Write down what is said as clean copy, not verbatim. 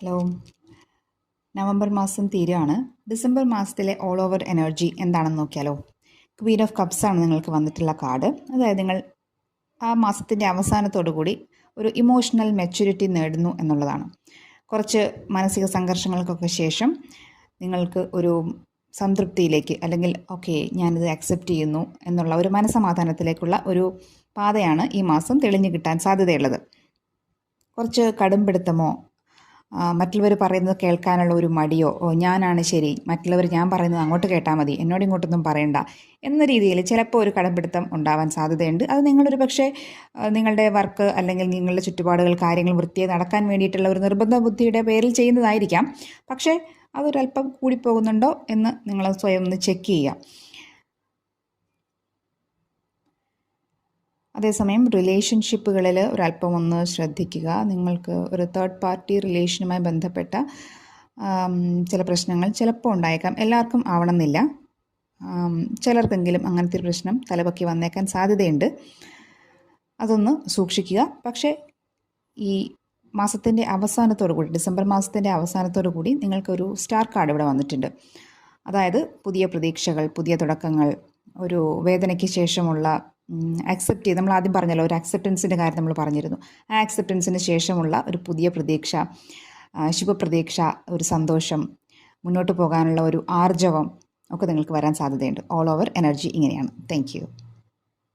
Hello. November മാസം തീരുകയാണ്. December മാസത്തിലെ ഓൾ ഓവർ എനർജി എന്താണെന്ന് നോക്കിയാലോ. ക്വീൻ ഓഫ് കപ്സ് ആണ് നിങ്ങൾക്ക് വന്നിട്ടുള്ള കാർഡ്. അതായത് നിങ്ങൾ ആ മാസത്തിൻ്റെ അവസാനത്തോടു കൂടി ഒരു ഇമോഷണൽ മെച്യൂരിറ്റി നേടുന്നു എന്നുള്ളതാണ്. കുറച്ച് മാനസിക സംഘർഷങ്ങൾക്കൊക്കെ ശേഷം നിങ്ങൾക്ക് ഒരു സംതൃപ്തിയിലേക്ക്, അല്ലെങ്കിൽ ഓക്കെ ഞാനിത് അക്സെപ്റ്റ് ചെയ്യുന്നു എന്നുള്ള ഒരു മനസ്സമാധാനത്തിലേക്കുള്ള ഒരു പാതയാണ് ഈ മാസം തെളിഞ്ഞു കിട്ടാൻ സാധ്യതയുള്ളത്. കുറച്ച് കടുംപിടുത്തമോ മറ്റുള്ളവർ പറയുന്നത് കേൾക്കാനുള്ള ഒരു മടിയോ, ഞാനാണ് ശരി, മറ്റുള്ളവർ ഞാൻ പറയുന്നത് അങ്ങോട്ട് കേട്ടാൽ മതി, എന്നോട് ഇങ്ങോട്ടൊന്നും പറയണ്ട എന്ന രീതിയിൽ ചിലപ്പോൾ ഒരു കടംപിടുത്തം ഉണ്ടാവാൻ സാധ്യതയുണ്ട്. അത് നിങ്ങളൊരു പക്ഷേ നിങ്ങളുടെ വർക്ക് അല്ലെങ്കിൽ നിങ്ങളുടെ ചുറ്റുപാടുകൾ കാര്യങ്ങൾ വൃത്തിയായി നടക്കാൻ വേണ്ടിയിട്ടുള്ള ഒരു നിർബന്ധ ബുദ്ധിയുടെ പേരിൽ ചെയ്യുന്നതായിരിക്കാം. പക്ഷേ അതൊരല്പം കൂടിപ്പോകുന്നുണ്ടോ എന്ന് നിങ്ങൾ സ്വയം ഒന്ന് ചെക്ക് ചെയ്യുക. അതേസമയം റിലേഷൻഷിപ്പുകളിൽ ഒരല്പം ഒന്ന് ശ്രദ്ധിക്കുക. നിങ്ങൾക്ക് ഒരു തേർഡ് പാർട്ടി റിലേഷനുമായി ബന്ധപ്പെട്ട ചില പ്രശ്നങ്ങൾ ചിലപ്പോൾ ഉണ്ടായേക്കാം. എല്ലാവർക്കും ആവണമെന്നില്ല. ചിലർക്കെങ്കിലും അങ്ങനത്തെ ഒരു പ്രശ്നം തലപൊക്കി വന്നേക്കാൻ സാധ്യതയുണ്ട്. അതൊന്ന് സൂക്ഷിക്കുക. പക്ഷേ ഈ മാസത്തിൻ്റെ അവസാനത്തോടു കൂടി, ഡിസംബർ മാസത്തിൻ്റെ അവസാനത്തോടു കൂടി നിങ്ങൾക്കൊരു സ്റ്റാർ കാർഡ് ഇവിടെ വന്നിട്ടുണ്ട്. അതായത് പുതിയ പ്രതീക്ഷകൾ, പുതിയ തുടക്കങ്ങൾ, ഒരു വേദനയ്ക്ക് ശേഷമുള്ള അക്സെപ്റ്റ് ചെയ്ത്, നമ്മൾ ആദ്യം പറഞ്ഞല്ലോ ഒരു അക്സെപ്റ്റൻസിൻ്റെ കാര്യം നമ്മൾ പറഞ്ഞിരുന്നു. ആ അക്സെപ്റ്റൻസിന് ശേഷമുള്ള ഒരു പുതിയ പ്രതീക്ഷ, ശുഭപ്രതീക്ഷ, ഒരു സന്തോഷം, മുന്നോട്ട് പോകാനുള്ള ഒരു ആർജവം ഒക്കെ നിങ്ങൾക്ക് വരാൻ സാധ്യതയുണ്ട്. ഓൾ ഓവർ എനർജി ഇങ്ങനെയാണ്. Thank you.